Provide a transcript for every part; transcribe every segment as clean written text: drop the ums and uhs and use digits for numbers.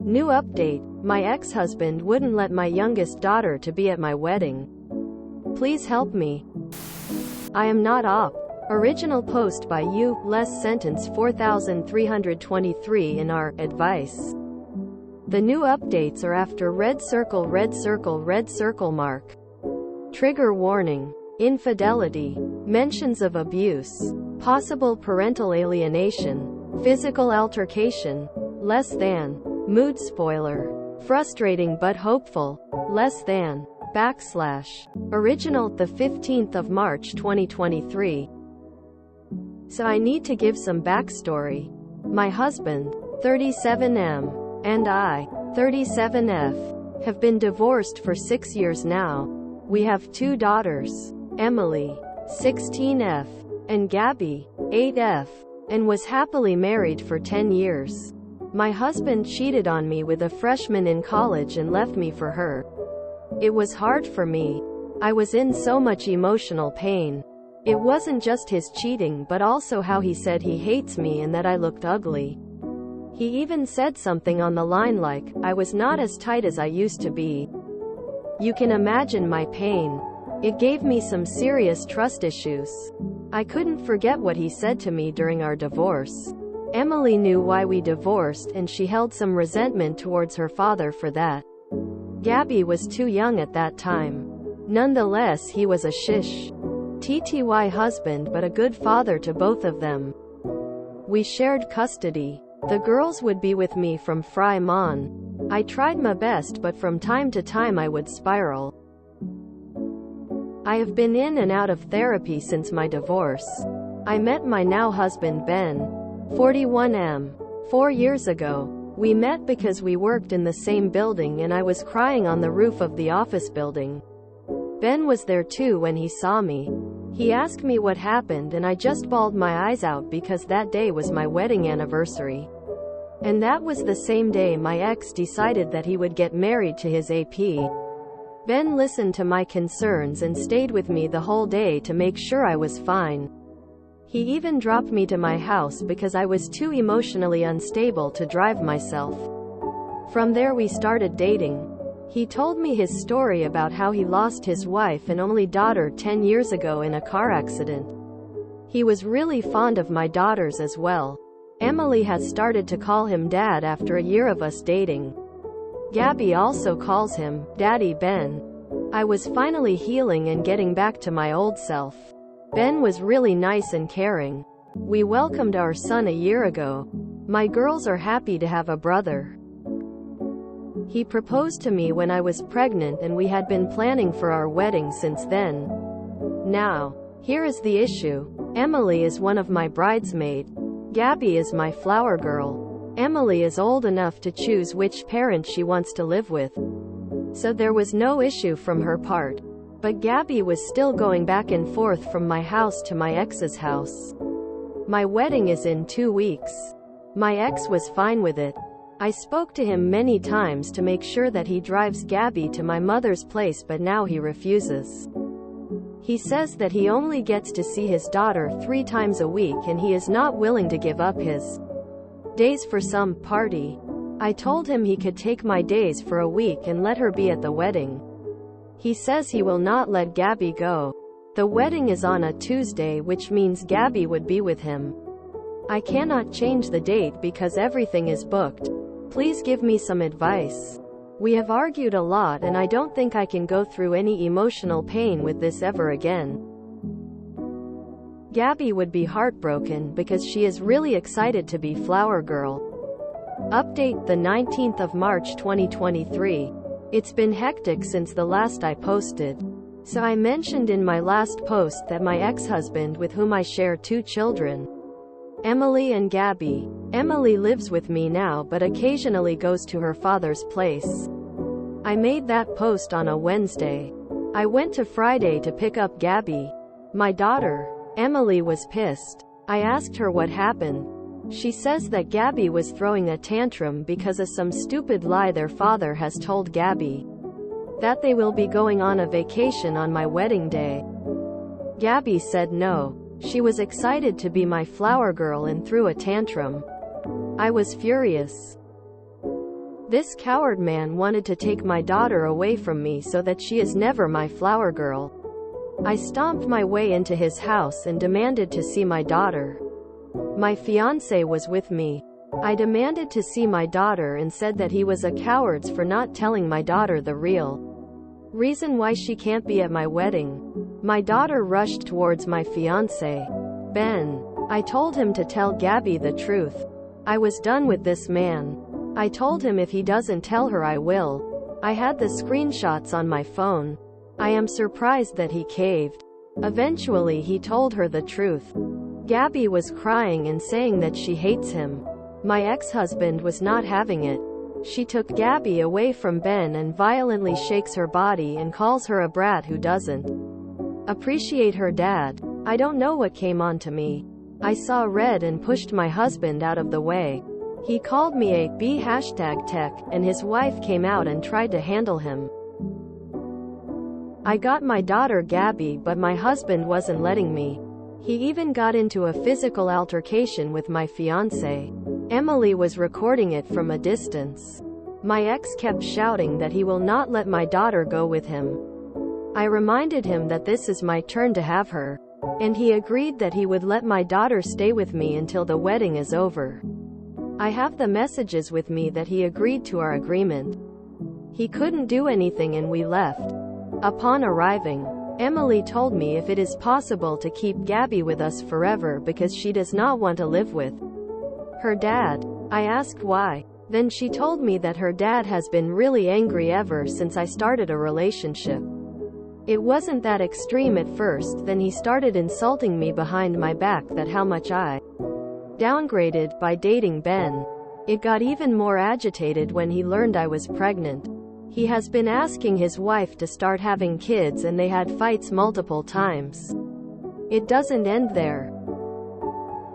New update. My ex-husband wouldn't let my youngest daughter to be at my wedding. Please help me. I am not op. Original post by you, less sentence 4323 in our advice. The new updates are after red circle mark. Trigger warning. Infidelity. Mentions of abuse. Possible parental alienation. Physical altercation. Less than. Mood spoiler. Frustrating but hopeful. Less than. / Original, the 15th of March 2023. So I need to give some backstory. My husband, 37M, and I, 37F, have been divorced for 6 years now. We have 2 daughters, Emily, 16F, and Gabby, 8F, and was happily married for 10 years. My husband cheated on me with a freshman in college and left me for her. It was hard for me. I was in so much emotional pain. It wasn't just his cheating but also how he said he hates me and that I looked ugly. He even said something on the line like, I was not as tight as I used to be. You can imagine my pain. It gave me some serious trust issues. I couldn't forget what he said to me during our divorce. Emily knew why we divorced and she held some resentment towards her father for that. Gabby was too young at that time. Nonetheless, he was a TTY husband but a good father to both of them. We shared custody. The girls would be with me from Fry Mon. I tried my best but from time to time I would spiral. I have been in and out of therapy since my divorce. I met my now husband Ben, 41M, 4 years ago. We met because we worked in the same building and I was crying on the roof of the office building. Ben was there too when he saw me. He asked me what happened and I just bawled my eyes out because that day was my wedding anniversary. And that was the same day my ex decided that he would get married to his AP. Ben listened to my concerns and stayed with me the whole day to make sure I was fine. He even dropped me to my house because I was too emotionally unstable to drive myself. From there we started dating. He told me his story about how he lost his wife and only daughter 10 years ago in a car accident. He was really fond of my daughters as well. Emily has started to call him Dad after a year of us dating. Gabby also calls him Daddy Ben. I was finally healing and getting back to my old self. Ben was really nice and caring. We welcomed our son a year ago. My girls are happy to have a brother. He proposed to me when I was pregnant and we had been planning for our wedding since then. Now, here is the issue. Emily is one of my bridesmaids. Gabby is my flower girl. Emily is old enough to choose which parent she wants to live with. So there was no issue from her part. But Gabby was still going back and forth from my house to my ex's house. My wedding is in 2 weeks. My ex was fine with it. I spoke to him many times to make sure that he drives Gabby to my mother's place but now he refuses. He says that he only gets to see his daughter 3 times a week and he is not willing to give up his days for some party. I told him he could take my days for a week and let her be at the wedding. He says he will not let Gabby go. The wedding is on a Tuesday, which means Gabby would be with him. I cannot change the date because everything is booked. Please give me some advice. We have argued a lot and I don't think I can go through any emotional pain with this ever again. Gabby would be heartbroken because she is really excited to be flower girl. Update, the 19th of March 2023. It's been hectic since the last I posted. So I mentioned in my last post that my ex-husband, with whom I share 2 children, Emily and Gabby. Emily lives with me now but occasionally goes to her father's place. I made that post on a Wednesday. I went to Friday to pick up Gabby. My daughter, Emily, was pissed. I asked her what happened. She says that Gabby was throwing a tantrum because of some stupid lie their father has told Gabby. That they will be going on a vacation on my wedding day. Gabby said no. She was excited to be my flower girl and threw a tantrum. I was furious. This coward man wanted to take my daughter away from me so that she is never my flower girl. I stomped my way into his house and demanded to see my daughter. My fiancé was with me. I demanded to see my daughter and said that he was a coward for not telling my daughter the real reason why she can't be at my wedding. My daughter rushed towards my fiancé, Ben. I told him to tell Gabby the truth. I was done with this man. I told him if he doesn't tell her I will. I had the screenshots on my phone. I am surprised that he caved. Eventually he told her the truth. Gabby was crying and saying that she hates him. My ex-husband was not having it. She took Gabby away from Ben and violently shakes her body and calls her a brat who doesn't appreciate her dad. I don't know what came onto me. I saw red and pushed my husband out of the way. He called me a #tech, and his wife came out and tried to handle him. I got my daughter Gabby, but my husband wasn't letting me. He even got into a physical altercation with my fiancé. Emily was recording it from a distance. My ex kept shouting that he will not let my daughter go with him. I reminded him that this is my turn to have her, and he agreed that he would let my daughter stay with me until the wedding is over. I have the messages with me that he agreed to our agreement. He couldn't do anything and we left. Upon arriving, Emily told me if it is possible to keep Gabby with us forever because she does not want to live with her dad. I asked why. Then she told me that her dad has been really angry ever since I started a relationship. It wasn't that extreme at first, then he started insulting me behind my back that how much I downgraded by dating Ben. It got even more agitated when he learned I was pregnant. He has been asking his wife to start having kids and they had fights multiple times. It doesn't end there.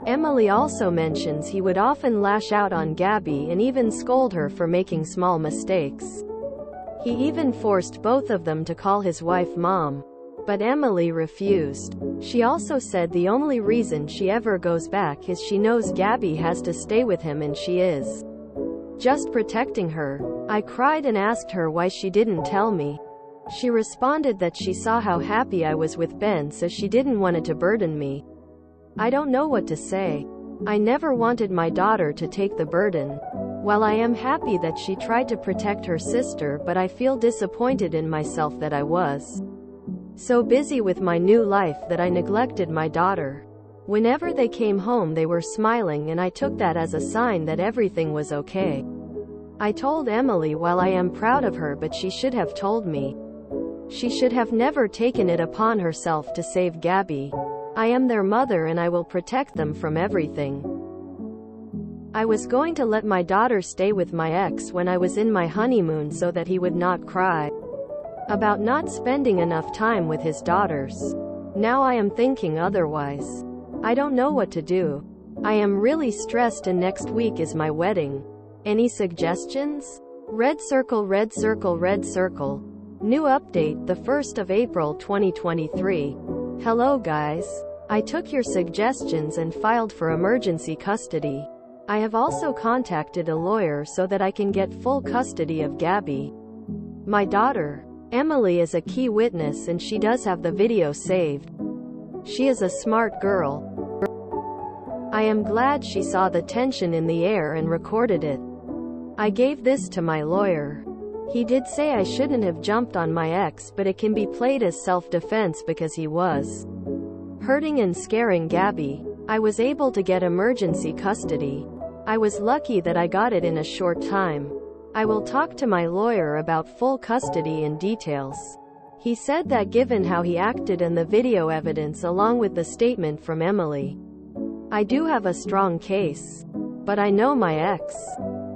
Emily also mentions he would often lash out on Gabby and even scold her for making small mistakes. He even forced both of them to call his wife mom. But Emily refused. She also said the only reason she ever goes back is she knows Gabby has to stay with him and she is just protecting her. I cried and asked her why she didn't tell me. She responded that she saw how happy I was with Ben, so she didn't want it to burden me. I don't know what to say. I never wanted my daughter to take the burden. While I am happy that she tried to protect her sister, but I feel disappointed in myself that I was so busy with my new life that I neglected my daughter. Whenever they came home they were smiling and I took that as a sign that everything was okay. I told Emily while I am proud of her, but she should have told me. She should have never taken it upon herself to save Gabby. I am their mother and I will protect them from everything. I was going to let my daughter stay with my ex when I was in my honeymoon so that he would not cry about not spending enough time with his daughters. Now I am thinking otherwise. I don't know what to do. I am really stressed and next week is my wedding. Any suggestions? Red circle, red circle, red circle. New update, the 1st of April 2023. Hello guys. I took your suggestions and filed for emergency custody. I have also contacted a lawyer so that I can get full custody of Gabby. My daughter, Emily, is a key witness and she does have the video saved. She is a smart girl. I am glad she saw the tension in the air and recorded it. I gave this to my lawyer. He did say I shouldn't have jumped on my ex, but it can be played as self-defense because he was hurting and scaring Gabby. I was able to get emergency custody. I was lucky that I got it in a short time. I will talk to my lawyer about full custody in details. He said that given how he acted and the video evidence along with the statement from Emily, I do have a strong case. But I know my ex.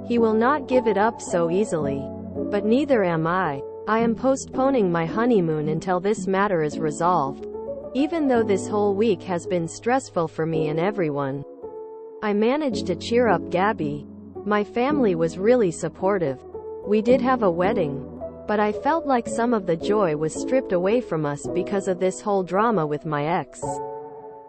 He will not give it up so easily. But neither am I. I am postponing my honeymoon until this matter is resolved. Even though this whole week has been stressful for me and everyone, I managed to cheer up Gabby. My family was really supportive. We did have a wedding. But I felt like some of the joy was stripped away from us because of this whole drama with my ex.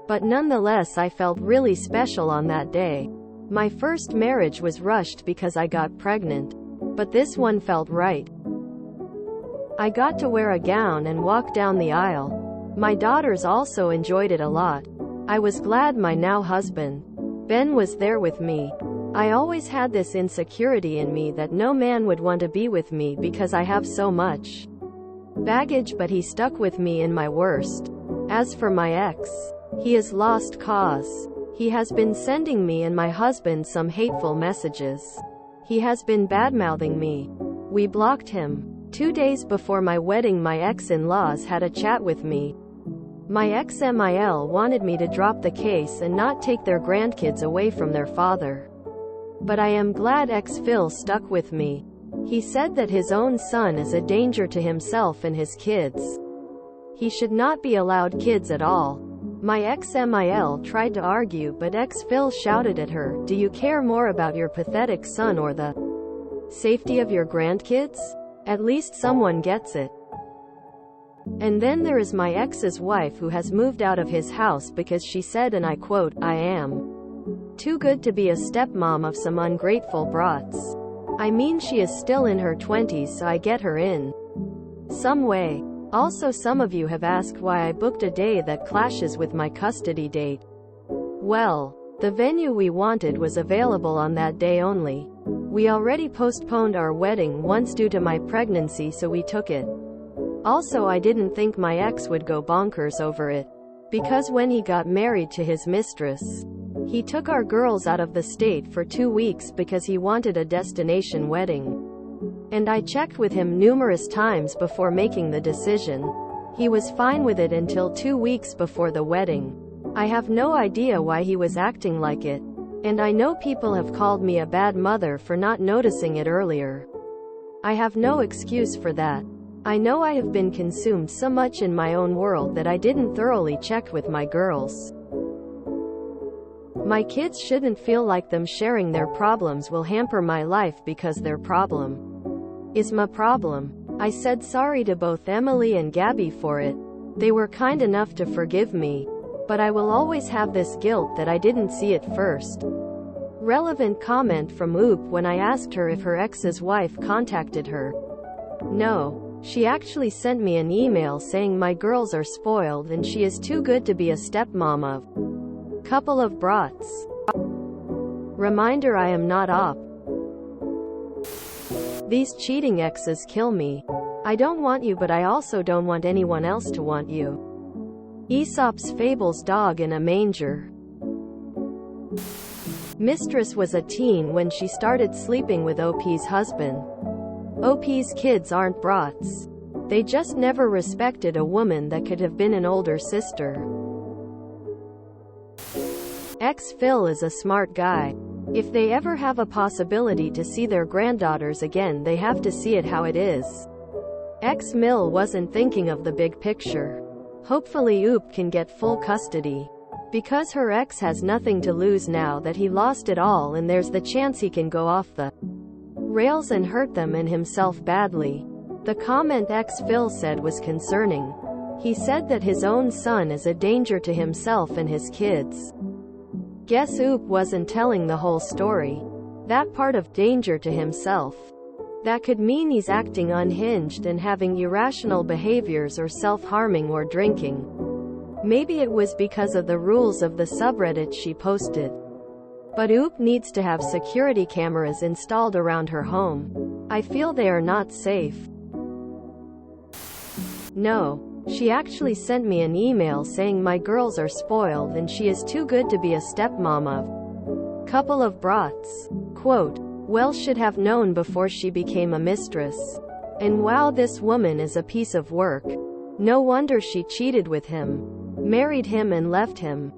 But nonetheless, I felt really special on that day. My first marriage was rushed because I got pregnant. but this one felt right. I got to wear a gown and walk down the aisle. My daughters also enjoyed it a lot. I was glad my now husband, Ben, was there with me. I always had this insecurity in me that no man would want to be with me because I have so much baggage, but he stuck with me in my worst. As for my ex, he is lost cause. He has been sending me and my husband some hateful messages. He has been badmouthing me. We blocked him. 2 days before my wedding, my ex-in-laws had a chat with me. My ex-MIL wanted me to drop the case and not take their grandkids away from their father. But I am glad ex-Phil stuck with me. He said that his own son is a danger to himself and his kids. He should not be allowed kids at all. My ex-MIL tried to argue, but ex-Phil shouted at her, "Do you care more about your pathetic son or the safety of your grandkids? At least someone gets it." And then there is my ex's wife, who has moved out of his house because she said, and I quote, "I am too good to be a stepmom of some ungrateful brats." I mean, she is still in her 20s, so I get her in some way. Also, some of you have asked why I booked a day that clashes with my custody date. Well, the venue we wanted was available on that day only. We already postponed our wedding once due to my pregnancy, so we took it. Also, I didn't think my ex would go bonkers over it, because when he got married to his mistress, he took our girls out of the state for 2 weeks because he wanted a destination wedding. And I checked with him numerous times before making the decision. He was fine with it until 2 weeks before the wedding. I have no idea why he was acting like it. And I know people have called me a bad mother for not noticing it earlier. I have no excuse for that. I know I have been consumed so much in my own world that I didn't thoroughly check with my girls. My kids shouldn't feel like them sharing their problems will hamper my life, because their problem is my problem. I said sorry to both Emily and Gabby for it. They were kind enough to forgive me. But I will always have this guilt that I didn't see it first. Relevant comment from Oop when I asked her if her ex's wife contacted her. No. She actually sent me an email saying my girls are spoiled and she is too good to be a stepmom of couple of brats. Reminder, I am not op. These cheating exes kill me. I don't want you, but I also don't want anyone else to want you. Aesop's Fables, dog in a manger. Mistress was a teen when she started sleeping with OP's husband. OP's kids aren't brats. They just never respected a woman that could have been an older sister. Ex-Phil is a smart guy. If they ever have a possibility to see their granddaughters again, they have to see it how it is. Ex-Mill wasn't thinking of the big picture. Hopefully Oop can get full custody. Because her ex has nothing to lose now that he lost it all, and there's the chance he can go off the rails and hurt them and himself badly. The comment ex-Phil said was concerning. He said that his own son is a danger to himself and his kids. Guess Oop wasn't telling the whole story. That part of danger to himself. That could mean he's acting unhinged and having irrational behaviors or self-harming or drinking. Maybe it was because of the rules of the subreddit she posted. But Oop needs to have security cameras installed around her home. I feel they are not safe. No. She actually sent me an email saying my girls are spoiled and she is too good to be a stepmom of couple of brats. Quote, well, should have known before she became a mistress. And wow, this woman is a piece of work. No wonder she cheated with him, married him and left him.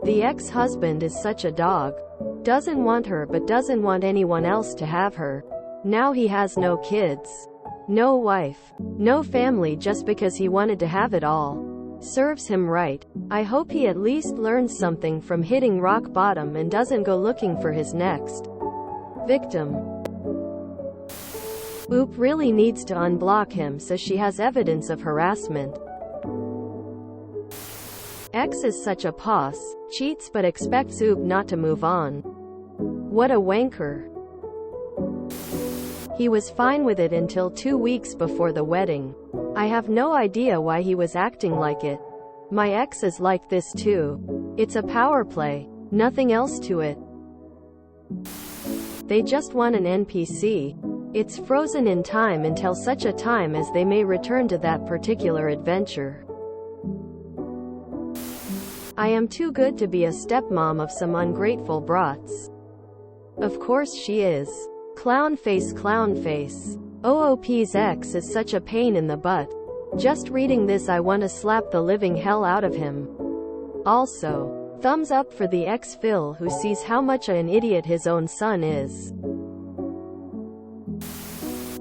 The ex-husband is such a dog. Doesn't want her but doesn't want anyone else to have her. Now he has no kids, no wife, no family just because he wanted to have it all. Serves him right. I hope he at least learns something from hitting rock bottom and doesn't go looking for his next victim. Oop really needs to unblock him so she has evidence of harassment. X is such a poss, cheats but expects Oop not to move on. What a wanker. He was fine with it until 2 weeks before the wedding. I have no idea why he was acting like it. My ex is like this too. It's a power play, nothing else to it. They just want an NPC. It's frozen in time until such a time as they may return to that particular adventure. I am too good to be a stepmom of some ungrateful brats. Of course she is. Clown face, clown face. OOP's ex is such a pain in the butt. Just reading this I want to slap the living hell out of him. Also, thumbs up for the ex Phil who sees how much an idiot his own son is.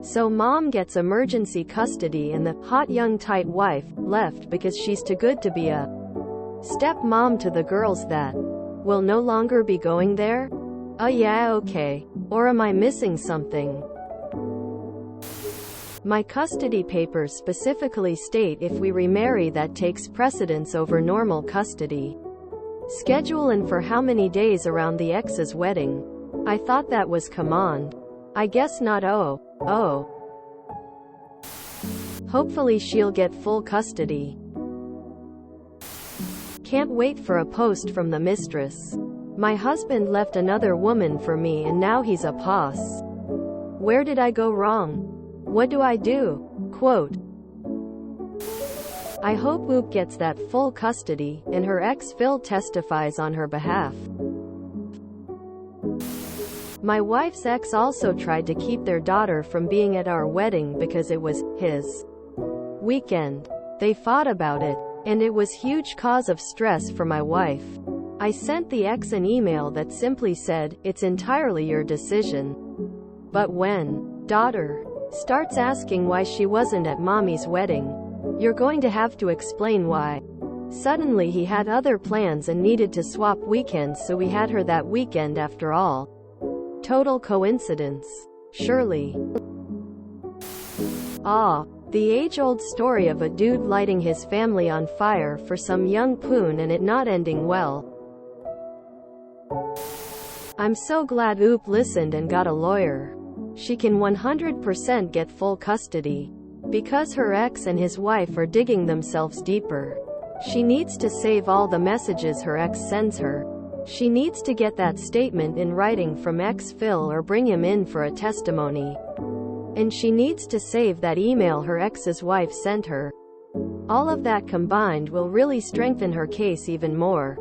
So mom gets emergency custody and the hot young tight wife left because she's too good to be a stepmom to the girls that will no longer be going there? Yeah, okay. Or am I missing something? My custody papers specifically state if we remarry that takes precedence over normal custody. Schedule and for how many days around the ex's wedding. I thought that was command. I guess not. Oh. Hopefully she'll get full custody. Can't wait for a post from the mistress. My husband left another woman for me and now he's a boss. Where did I go wrong? What do I do? Quote. I hope Oop gets that full custody, and her ex Phil testifies on her behalf. My wife's ex also tried to keep their daughter from being at our wedding because it was his weekend. They fought about it, and it was huge cause of stress for my wife. I sent the ex an email that simply said, "It's entirely your decision." But when daughter starts asking why she wasn't at mommy's wedding, you're going to have to explain why. Suddenly he had other plans and needed to swap weekends, so we had her that weekend after all. Total coincidence. Surely. The age-old story of a dude lighting his family on fire for some young poon and it not ending well. I'm so glad Oop listened and got a lawyer. She can 100% get full custody. Because her ex and his wife are digging themselves deeper. She needs to save all the messages her ex sends her. She needs to get that statement in writing from ex Phil or bring him in for a testimony. And she needs to save that email her ex's wife sent her. All of that combined will really strengthen her case even more.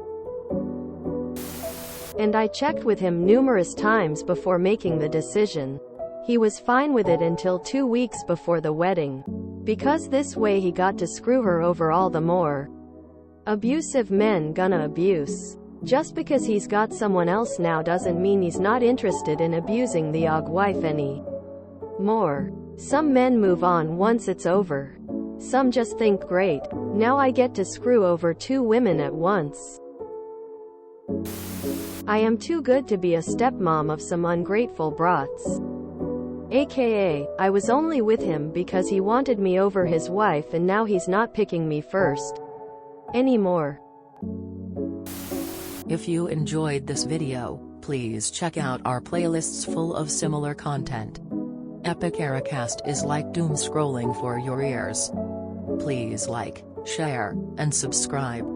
And I checked with him numerous times before making the decision. He was fine with it until 2 weeks before the wedding. Because this way he got to screw her over all the more. Abusive men gonna abuse. Just because he's got someone else now doesn't mean he's not interested in abusing the og wife any more. Some men move on once it's over. Some just think, great, now I get to screw over 2 women at once. I am too good to be a stepmom of some ungrateful brats. AKA, I was only with him because he wanted me over his wife and now he's not picking me first anymore. If you enjoyed this video, please check out our playlists full of similar content. Epic Ericast is like doom scrolling for your ears. Please like, share, and subscribe.